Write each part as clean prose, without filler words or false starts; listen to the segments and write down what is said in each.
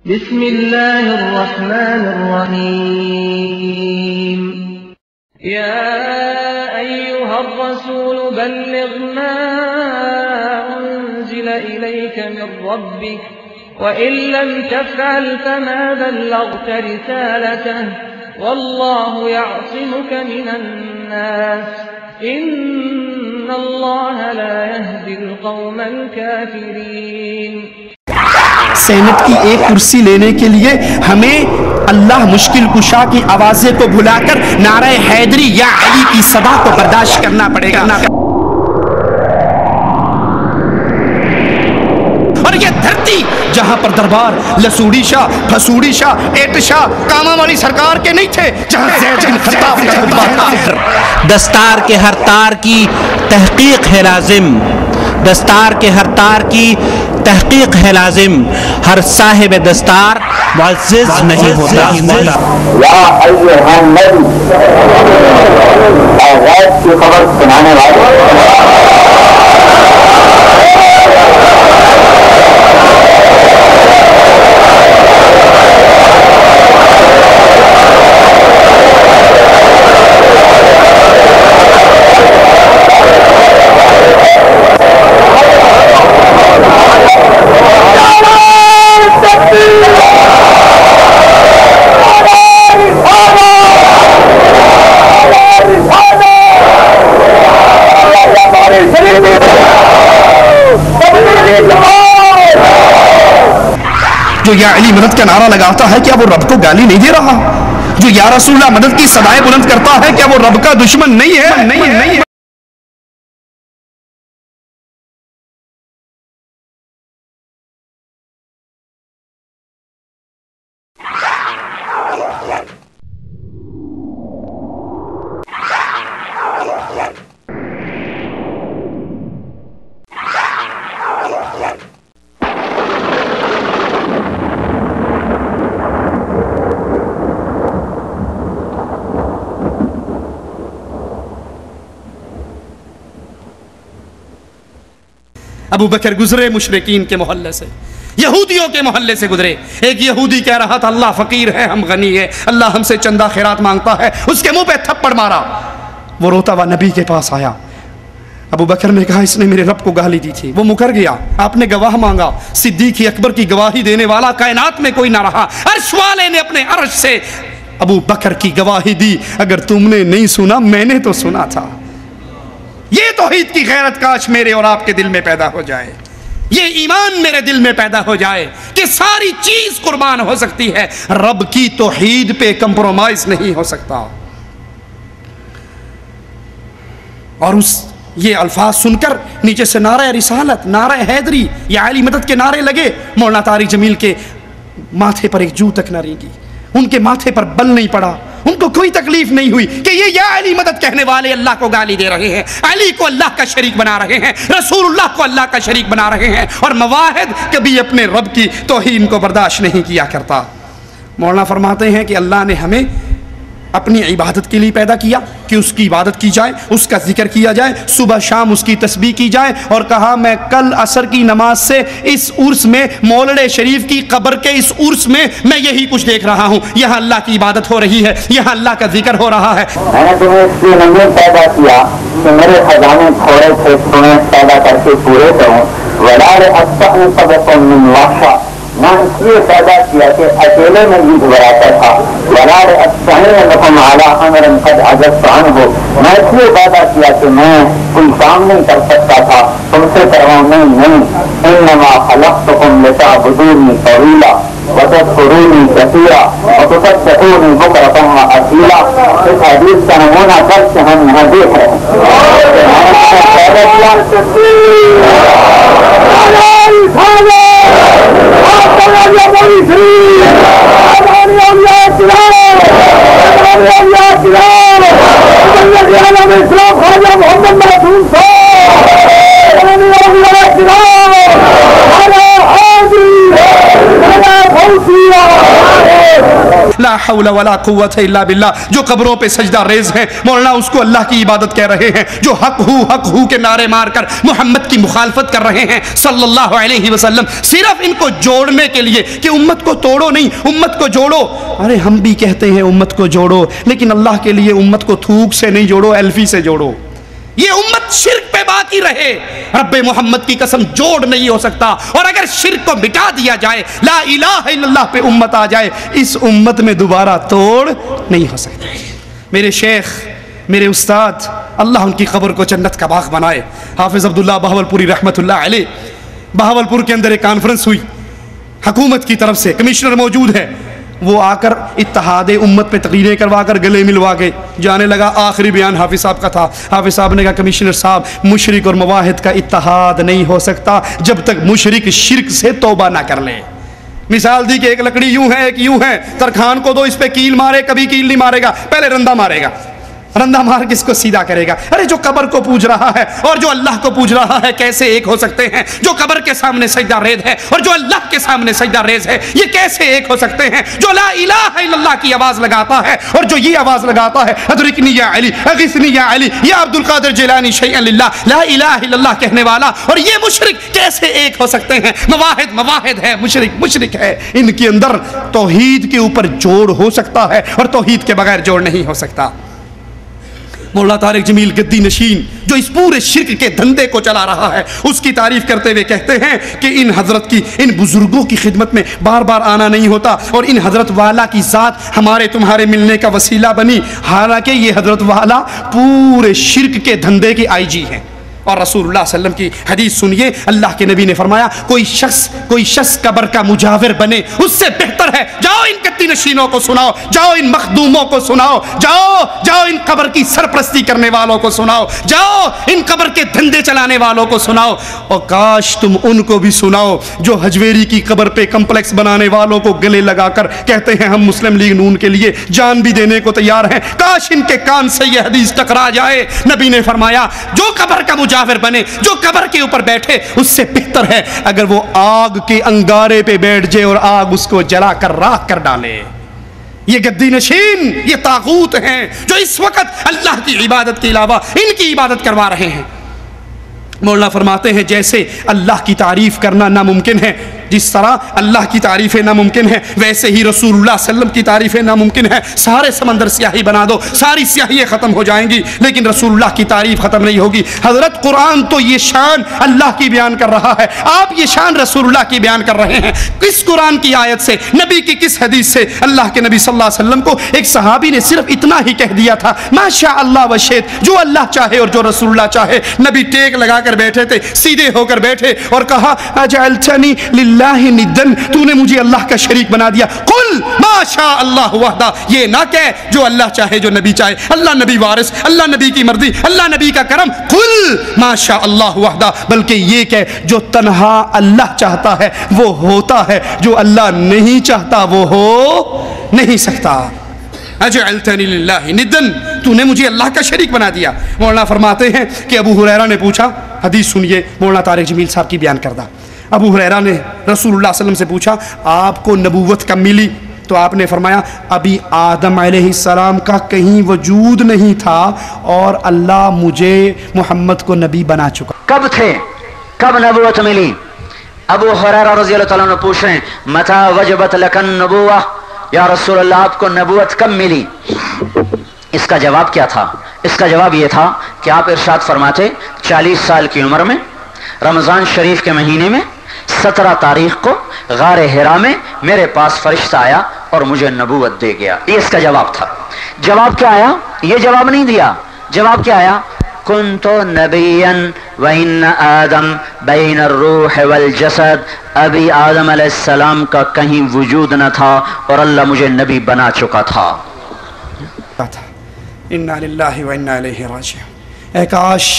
بسم الله الرحمن الرحيم يا أيها الرسول بلغ ما أنزل إليك من ربك وإن لم تفعل فما بلغت رسالته والله يعصمك من الناس إن الله لا يهدي القوم الكافرين۔ سینٹ کی ایک کرسی لینے کے لیے ہمیں اللہ مشکل کشا کی آوازیں کو بھلا کر نعرہ حیدری یا علی کی صدا کو برداشت کرنا پڑے گا۔ اور یہ دھرتی جہاں پر دربار لسوڑی شاہ، پھسوڑی شاہ، ایٹ شاہ، کاما والی سرکار کے نہیں تھے، جہاں زید بن خطاب کا خطبہ تھا۔ دستار کے ہر تار کی تحقیق ہے لازم، دستار کے ہر تار کی تحقیق ہے لازم، ہر صاحب دستار معزز نہیں ہوتا۔ یا ایھا النبی، اے غیب کی خبر سنانے والے، جو یا علی مدد کا نعرہ لگاتا ہے کیا وہ رب کو گالی نہیں دے رہا؟ جو یا رسول اللہ مدد کی صدائیں بلند کرتا ہے کیا وہ رب کا دشمن نہیں ہے؟ ابو بکر گزرے مشرکین کے محلے سے، یہودیوں کے محلے سے گزرے۔ ایک یہودی کہہ رہا تھا اللہ فقیر ہے ہم غنی ہے، اللہ ہم سے چندہ خیرات مانگتا ہے، اس کے منہ پہ تھپڑ مارا۔ وہ روتا ہوا نبی کے پاس آیا، ابو بکر نے کہا اس نے میرے رب کو گالی دی تھی، وہ مکر گیا، آپ نے گواہ مانگا، صدیق اکبر کی گواہی دینے والا کائنات میں کوئی نہ رہا، عرش والے نے اپنے عرش سے ابو بکر کی گواہی دی، اگر تم نے نہیں سنا میں نے تو سنا تھا۔ یہ توحید کی غیرت کاش میرے اور آپ کے دل میں پیدا ہو جائے، یہ ایمان میرے دل میں پیدا ہو جائے کہ ساری چیز قربان ہو سکتی ہے، رب کی توحید پہ کمپرومائز نہیں ہو سکتا۔ اور یہ الفاظ سن کر نیچے سے نعرہ رسالت، نعرہ حیدری یا علی مدد کے نعرے لگے۔ مولانا طارق جمیل کے ماتھے پر ایک جو تک نہ رینگی، ان کے ماتھے پر بل نہیں پڑا، ان کو کوئی تکلیف نہیں ہوئی کہ یہ یا علی مدد کہنے والے اللہ کو گالی دے رہے ہیں، علی کو اللہ کا شریک بنا رہے ہیں، رسول اللہ کو اللہ کا شریک بنا رہے ہیں، اور مواحد کبھی اپنے رب کی توہین کو برداشت نہیں کیا کرتا۔ مولانا فرماتے ہیں کہ اللہ نے ہمیں اپنی عبادت کے لیے پیدا کیا کہ اس کی عبادت کی جائے، اس کا ذکر کیا جائے، صبح شام اس کی تسبیح کی جائے، اور کہا میں کل عصر کی نماز سے اس عرس میں مولد شریف کی قبر کے اس عرس میں میں یہی کچھ دیکھ رہا ہوں، یہاں اللہ کی عبادت ہو رہی ہے، یہاں اللہ کا ذکر ہو رہا ہے۔ میں نے تمہیں اس لیے نہیں پیدا کیا کہ میرے خزانے تھوڑے تھے تمہیں پیدا کر کے پورے کروں، وَلَا لِأَسْتَعْنِسَبَكُمْ مِنْ وَحْشَةٍ، نہ اس لیے پیدا کیا کہ اکیلے میں جیت براتا تھا، وَلَا لِأَسْتَعِينَ لَكُمْ عَلَىٰ أَمْرٍ قَدْ عَجَزْتُ عَنْهُ، میں اس لیے پیدا کیا کہ میں کوئی کام نہیں کر سکتا تھا تم سے کرواؤں نہیں، إِنَّمَا خَلَقْتُكُمْ لِتَعْبُدُونِي طَوِيلًا وَتَذْكُرُونِي كَثِيرًا وَتُسَبِّحُونِي بُكْرَةً وَأَصِيلًا۔ اس حدیث کا نمونہ کر کے ہم یہاں دیکھ رہے ہیں۔ لا لا حول ولا قوت الا باللہ. جو قبروں پہ سجدہ ریز ہیں مولانا اس کو اللہ کی عبادت کہہ رہے ہیں. جو حق ہو کے نعرے مار کر محمد کی مخالفت کر رہے ہیں صلی اللہ علیہ وسلم صرف ان کو جوڑنے کے لیے کہ امت کو توڑو نہیں امت کو جوڑو. ارے ہم بھی کہتے ہیں امت کو جوڑو لیکن اللہ کے لیے امت کو تھوک سے نہیں جوڑو, ایلفی سے جوڑو. یہ امت شرک پہ باقی رہے. رب محمد کی قسم جوڑ نہیں ہو سکتا. اور اگر شرک کو مٹا دیا جائے لا الہ الا اللہ پہ امت آ جائے اس امت میں دوبارہ توڑ نہیں ہو سکتا. میرے شیخ میرے استاد اللہ ان کی قبر کو جنت کا باغ بنائے, حافظ عبداللہ بہاولپوری رحمۃ اللہ علیہ. بہاولپور کے اندر ایک کانفرنس ہوئی حکومت کی طرف سے, کمشنر موجود ہے, وہ آ کر اتحاد امت پہ تقریریں کروا کر گلے ملوا کے جانے لگا. آخری بیان حافظ صاحب کا تھا. حافظ صاحب نے کہا کمشنر صاحب مشرک اور مواحد کا اتحاد نہیں ہو سکتا جب تک مشرک شرک سے توبہ نہ کر لے. مثال دی کہ ایک لکڑی یوں ہے ایک یوں ہے, ترخان کو دو اس پہ کیل مارے, کبھی کیل نہیں مارے گا, پہلے رندہ مارے گا. رندہ مار کس کو سیدھا کرے گا؟ ارے جو قبر کو پوج رہا ہے اور جو اللہ کو پوج رہا ہے کیسے ایک ہو سکتے ہیں؟ جو قبر کے سامنے سجدہ ریز ہے اور جو اللہ کے سامنے سجدہ ریز ہے یہ کیسے ایک ہو سکتے ہیں؟ جو لا الہ الا اللہ کی آواز لگاتا ہے اور جو یہ آواز لگاتا ہے ادرکنی یا علی اغثنی یا علی یا عبد القادر جیلانی شیئا للہ, لا الہ الا اللہ کہنے والا اور یہ مشرک کیسے ایک ہو سکتے ہیں؟ مواحد ہے, مشرک ہے. ان کے اندر توحید کے اوپر جوڑ ہو سکتا ہے اور توحید کے بغیر جوڑ نہیں ہو سکتا. مولانا طارق جمیل گدی نشین جو اس پورے شرک کے دھندے کو چلا رہا ہے اس کی تعریف کرتے ہوئے کہتے ہیں کہ ان حضرت کی ان بزرگوں کی خدمت میں بار بار آنا نہیں ہوتا اور ان حضرت والا کی ذات ہمارے تمہارے ملنے کا وسیلہ بنی, حالانکہ یہ حضرت والا پورے شرک کے دھندے کی آئی جی ہیں. اور رسول اللہ صلی اللہ علیہ وسلم کی حدیث سنیے, اللہ کے نبی نے فرمایا کوئی شخص قبر کا مجاور بنے اس سے بہتر ہے. جاؤ ان گدی نشینوں کو سناؤ, جاؤ ان مخدوموں کو سناؤ, جاؤ ان قبر کی سرپرستی کرنے والوں کو سناؤ, جاؤ ان قبر کے دھندے چلانے والوں کو سناؤ. اور کاش تم ان کو بھی سناؤ جو حجویری کی قبر پہ کمپلیکس بنانے والوں کو گلے لگا کر کہتے ہیں ہم مسلم لیگ نون کے لیے جان بھی دینے کو تیار ہیں. کاش ان کے کان سے یہ حدیث ٹکرا جائے. نبی نے فرمایا جو قبر کا مجاور بنے, جو قبر کے اوپر بیٹھے اس سے بہتر ہے اگر وہ آگ کے انگارے پہ بیٹھ جائے اور آگ اس کو جلا کر راکھ کر ڈالے. یہ گدی نشین یہ طاغوت ہیں جو اس وقت اللہ کی عبادت کے علاوہ ان کی عبادت کروا رہے ہیں. مولانا فرماتے ہیں جیسے اللہ کی تعریف کرنا ناممکن ہے, جس طرح اللہ کی تعریفیں ناممکن ہیں ویسے ہی رسول اللہ صلی اللہ علیہ وسلم کی تعریفیں ناممکن ہیں. سارے سمندر سیاہی بنا دو, ساری سیاہیاں ختم ہو جائیں گی لیکن رسول اللہ کی تعریف ختم نہیں ہوگی. حضرت قرآن تو یہ شان اللہ کی بیان کر رہا ہے, آپ یہ شان رسول اللہ کی بیان کر رہے ہیں. کس قرآن کی آیت سے, نبی کی کس حدیث سے؟ اللہ کے نبی صلی اللہ علیہ وسلم کو ایک صحابی نے صرف اتنا ہی کہہ دیا تھا ما شاء اللہ و شئت, جو اللہ چاہے اور جو رسول اللہ چاہے. نبی ٹیک لگا کر بیٹھے تھے, سیدھے ہو کر بیٹھے اور کہا اجعلتنی للہ ندن, تو نے مجھے اللہ کا شریک بنا دیا. قل ما شاء اللہ وحدہ, یہ نہ کہے جو اللہ چاہے جو نبی چاہے, اللہ نبی وارث, اللہ نبی کی مرضی, اللہ نبی کا کرم. قل ما شاء اللہ وحدہ, بلکہ یہ کہ جو تنہا اللہ چاہتا ہے وہ ہوتا ہے, جو اللہ نہیں چاہتا وہ ہو نہیں سکتا. اجعلتنی للہ ندن, تو نے مجھے اللہ کا شریک بنا دیا. مولانا فرماتے ہیں کہ ابو ہریرہ نے پوچھا, حدیث سنیے مولانا طارق جمیل صاحب کی بیان کردہ. ابو ہریرہ نے رسول اللہ صلی اللہ علیہ وسلم سے پوچھا آپ کو نبوت کب ملی؟ تو آپ نے فرمایا ابھی آدم علیہ السلام کا کہیں وجود نہیں تھا اور اللہ مجھے محمد کو نبی بنا چکا. کب تھے, کب نبوت ملی؟ ابو ہریرہ رضی اللہ تعالیٰ عنہ پوچھ رہے ہیں متى وجبت لک النبوہ, یا رسول اللہ آپ کو نبوت کب ملی؟ اس کا جواب کیا تھا؟ اس کا جواب یہ تھا کہ آپ ارشاد فرماتے 40 سال کی عمر میں رمضان شریف کے مہینے میں 17 تاریخ کو غار حرا میں میرے پاس فرشتہ آیا اور مجھے نبوت دے گیا. یہ اس کا جواب تھا. جواب کیا آیا؟ یہ جواب نہیں دیا. جواب کیا آیا؟ کنت نبیا وان آدم بین الروح والجسد, ابھی آدم علیہ السلام کا کہیں وجود نہ تھا اور اللہ مجھے نبی بنا چکا تھا. انا للہ و انا الیہ راجعون. اے کاش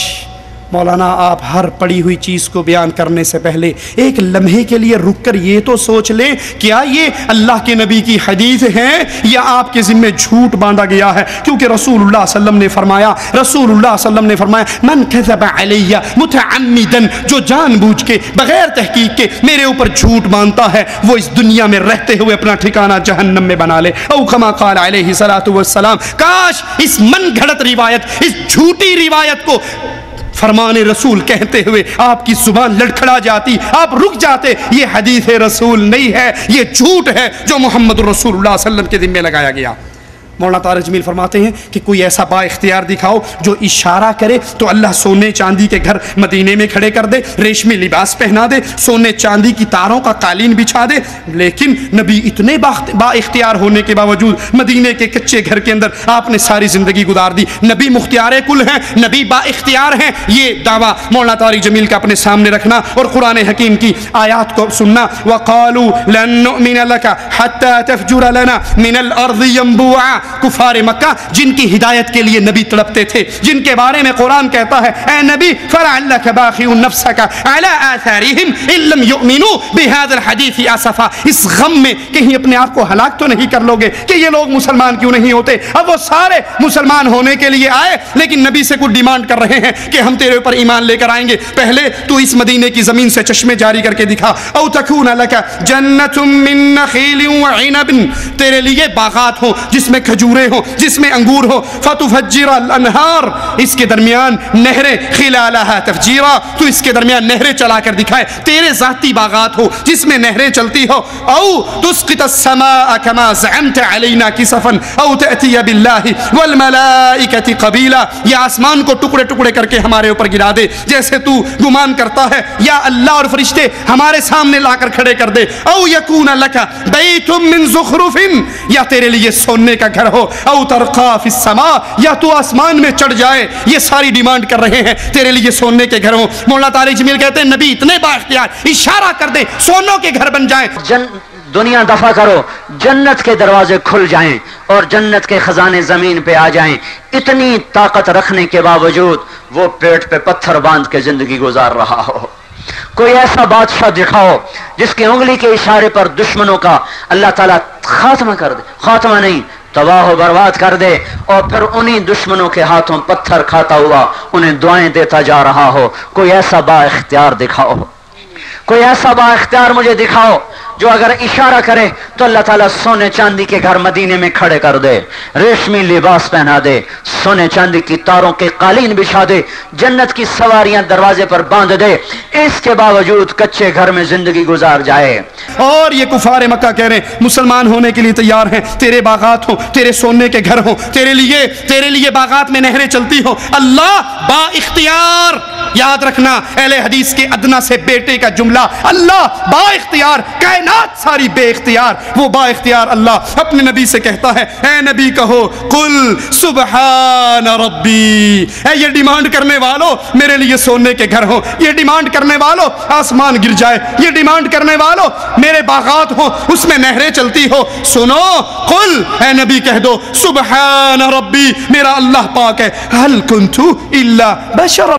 مولانا آپ ہر پڑی ہوئی چیز کو بیان کرنے سے پہلے ایک لمحے کے لیے رک کر یہ تو سوچ لیں کیا یہ اللہ کے نبی کی حدیث ہے یا آپ کے ذمہ جھوٹ باندھا گیا ہے؟ کیونکہ رسول اللہ صلی اللہ علیہ وسلم نے فرمایا من کذب علی متعمدا، جو جان بوجھ کے بغیر تحقیق کے میرے اوپر جھوٹ باندھتا ہے وہ اس دنیا میں رہتے ہوئے اپنا ٹھکانہ جہنم میں بنا لے، او کما قال علیہ الصلوۃ والسلام۔ کاش اس من گھڑت روایت، اس جھوٹی روایت کو فرمان رسول کہتے ہوئے آپ کی زبان لڑکھڑا جاتی، آپ رک جاتے۔ یہ حدیث رسول نہیں ہے، یہ جھوٹ ہے جو محمد رسول اللہ صلی اللہ علیہ وسلم کے ذمہ لگایا گیا۔ مولانا طارق جمیل فرماتے ہیں کہ کوئی ایسا با اختیار دکھاؤ جو اشارہ کرے تو اللہ سونے چاندی کے گھر مدینے میں کھڑے کر دے، ریشمی لباس پہنا دے، سونے چاندی کی تاروں کا قالین بچھا دے۔ لیکن نبی اتنے با اختیار ہونے کے باوجود مدینے کے کچے گھر کے اندر آپ نے ساری زندگی گزار دی۔ نبی مختار کل ہیں، نبی با اختیار ہیں، یہ دعویٰ مولانا طارق جمیل کا اپنے سامنے رکھنا اور قرآن حکیم کی آیات کو سننا۔ وَقَالُوا لَن نُؤْمِنَ لَكَ حَتَّى تَفْجُرَ لَنَا مِنَ الْأَرْضِ يَنبُوعًا، کفار مکہ جن کی ہدایت کے لیے نبی تڑپتے تھے، جن کے بارے میں قرآن کہتا ہے اے نبی فَلَعَلَّكَ بَاخِعٌ نَفْسَكَ عَلَىٰ آثَارِهِمْ إِن لَّمْ يُؤْمِنُوا بِهَٰذَا الْحَدِيثِ آسَفًا، اس غم میں کہیں اپنے آپ کو ہلاک تو نہیں کر لوگے کہ یہ لوگ مسلمان کیوں نہیں ہوتے؟ اب وہ سارے مسلمان ہونے کے لیے آئے لیکن نبی سے کچھ ڈیمانڈ کر رہے ہیں کہ ہم تیرے اوپر ایمان لے کر آئیں گے، پہلے تو اس مدینے کی زمین سے چشمے جاری کر کے دکھا۔ او تکون لک جنت من نخیل وعنب، تیرے لیے باغات ہوں جس میں کھجوریں ہوں، جس میں انگور ہو، فتفجر الانہار، اس کے درمیان نہریں، خلالہا تفجیرا، تو اس کے درمیان نہریں چلا کر دکھائے، تیرے ذاتی باغات ہو جس میں نہریں چلتی ہو۔ او تسقط السماء كما زعمت علينا كسفا او تأتي بالله والملائكة قبيلا، یا آسمان کو ٹکڑے ٹکڑے کر کے ہمارے اوپر گرا دے جیسے تو گمان کرتا ہے، یا اللہ اور فرشتے ہمارے سامنے لا کر کھڑے کر دے۔ او یکون لک بیت من زخرف، یا تیرے لیے سونے کا گھر ہو، او ترقا فی السماء، یا تو آسمان میں چڑھ جائے۔ یہ ساری ڈیمانڈ کر رہے ہیں تیرے لیے سونے کے گھر ہوں۔ مولانا طارق جمیل کہتے ہیں نبی اتنے با اختیار، اشارہ کر دے سونوں کے گھر بن جائیں۔ دنیا دفع کرو، جنت کے دروازے کھل جائیں اور جنت کے خزانے زمین پہ آ جائیں۔ اتنی طاقت رکھنے کے باوجود وہ پیٹ پہ پتھر باندھ کے زندگی گزار رہا ہو۔ کوئی ایسا بادشاہ دکھاؤ جس کی انگلی کے اشارے پر دشمنوں کا اللہ تعالیٰ خاتمہ کر دے، خاتمہ نہیں تباہ و برباد کر دے، اور پھر انہی دشمنوں کے ہاتھوں پتھر کھاتا ہوا انہیں دعائیں دیتا جا رہا ہو۔ کوئی ایسا با اختیار دکھاؤ، کوئی ایسا با اختیار مجھے دکھاؤ جو اگر اشارہ کرے تو اللہ تعالیٰ سونے چاندی کے گھر مدینے میں کھڑے کر دے، ریشمی لباس پہنا دے، سونے چاندی کی تاروں کے قالین بچھا دے، جنت کی سواریاں دروازے پر باندھ دے، اس کے باوجود کچے گھر میں زندگی گزار جائے۔ اور یہ کفار مکہ کہہ رہے ہیں مسلمان ہونے کے لیے تیار ہیں، تیرے باغات ہوں، تیرے سونے کے گھر ہوں، تیرے لیے باغات میں نہریں چلتی ہوں۔ اللہ با اختیار، یاد رکھنا اہل حدیث کے ادنا سے بیٹے کا جملہ، اللہ با اختیار، کائنات ساری بے اختیار، وہ با اختیار اللہ اپنے نبی سے کہتا ہے اے نبی کہو قل سبحان ربی، اے یہ ڈیمانڈ کرنے والوں میرے لیے سونے کے گھر ہوں، یہ ڈیمانڈ کرنے والوں آسمان گر جائے، یہ ڈیمانڈ کرنے والوں میرے باغات ہوں اس میں نہریں چلتی ہو، سنو قل، اے نبی کہہ دو سبحان ربی، میرا اللہ پاک ہے، هل كنت الا بشر